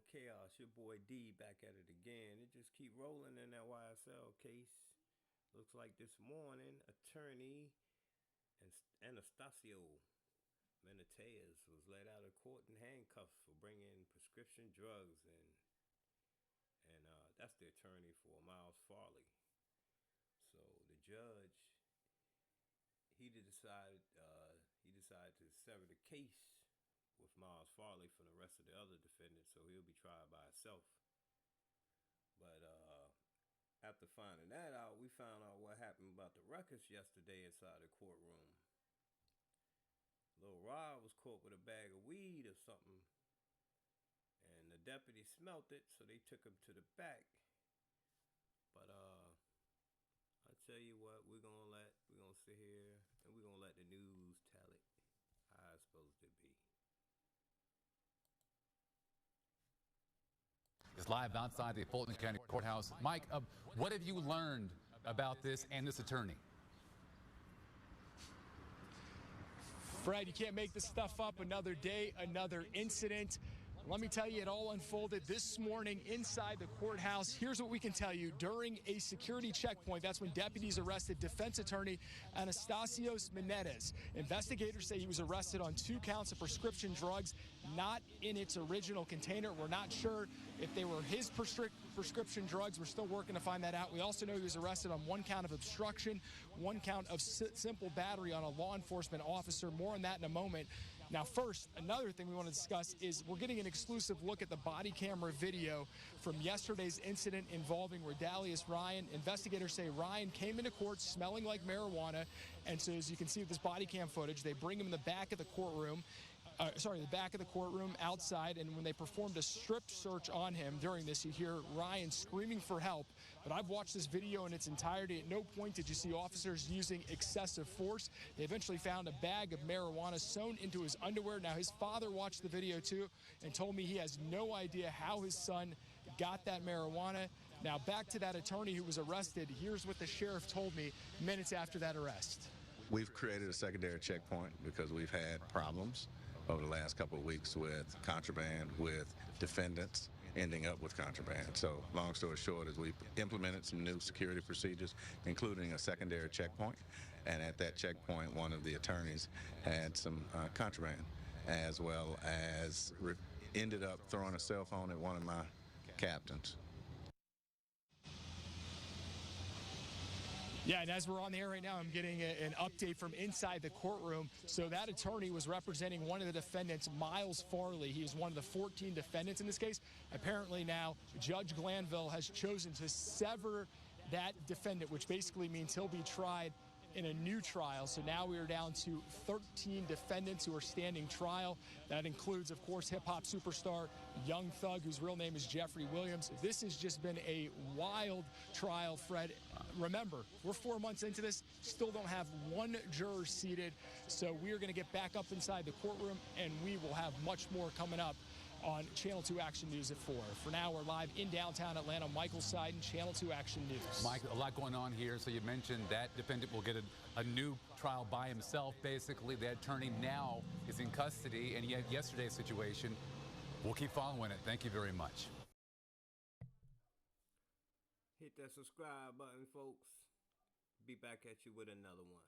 on Chaos? Your boy D back at it again. It just keep rolling in that YSL case. Looks like this morning, attorney Anastasios Manettas was let out of court in handcuffs for bringing prescription drugs, and that's the attorney for Miles Farley. So the judge, he decided to sever the case with Miles Farley from the rest of the other defendants, so he'll be tried by himself. But after finding that out, we found out what happened about the ruckus yesterday inside the courtroom. Lil Rod was caught with a bag of weed or something, and the deputy smelt it, so they took him to the back. But I tell you what, we're gonna sit here and we're gonna let the news tell it how it's supposed to be. Is live outside the Fulton County Courthouse. Mike, what have you learned about this and this attorney? Fred, you can't make this stuff up. Another day, another incident. Let me tell you, it all unfolded this morning inside the courthouse. Here's what we can tell you. During a security checkpoint, that's when deputies arrested defense attorney Anastasios Manettas. Investigators say he was arrested on 2 counts of prescription drugs, not in its original container. We're not sure if they were his prescription drugs. We're still working to find that out. We also know he was arrested on 1 count of obstruction, 1 count of simple battery on a law enforcement officer. More on that in a moment. Now, first, another thing we want to discuss is we're getting an exclusive look at the body camera video from yesterday's incident involving Rodalius Ryan. Investigators say Ryan came into court smelling like marijuana, and so as you can see with this body cam footage, they bring him in the back of the courtroom. The back of the courtroom outside, and when they performed a strip search on him during this, you hear Ryan screaming for help. But I've watched this video in its entirety. At no point did you see officers using excessive force. They eventually found a bag of marijuana sewn into his underwear. Now, his father watched the video too and told me he has no idea how his son got that marijuana. Now, back to that attorney who was arrested. Here's what the sheriff told me minutes after that arrest. We've created a secondary checkpoint because we've had problems over the last couple of weeks with contraband, with defendants ending up with contraband. So long story short is we've implemented some new security procedures, including a secondary checkpoint. And at that checkpoint, one of the attorneys had some contraband, as well as ended up throwing a cell phone at one of my captains. Yeah, and as we're on the air right now, I'm getting an update from inside the courtroom. So that attorney was representing one of the defendants, Miles Farley. He was one of the 14 defendants in this case. Apparently now, Judge Glanville has chosen to sever that defendant, which basically means he'll be tried in a new trial. So now we are down to 13 defendants who are standing trial. That includes, of course, hip-hop superstar Young Thug, whose real name is Jeffrey Williams. This has just been a wild trial, Fred. Remember, we're 4 months into this, still don't have 1 juror seated. So we are going to get back up inside the courtroom, and we will have much more coming up on Channel 2 Action News at 4. For now, we're live in downtown Atlanta. Michael Seiden, Channel 2 Action News. Mike, a lot going on here. So you mentioned that defendant will get a new trial by himself. Basically, the attorney now is in custody, and yet yesterday's situation, we'll keep following it. Thank you very much. Hit that subscribe button, folks. Be back at you with another one.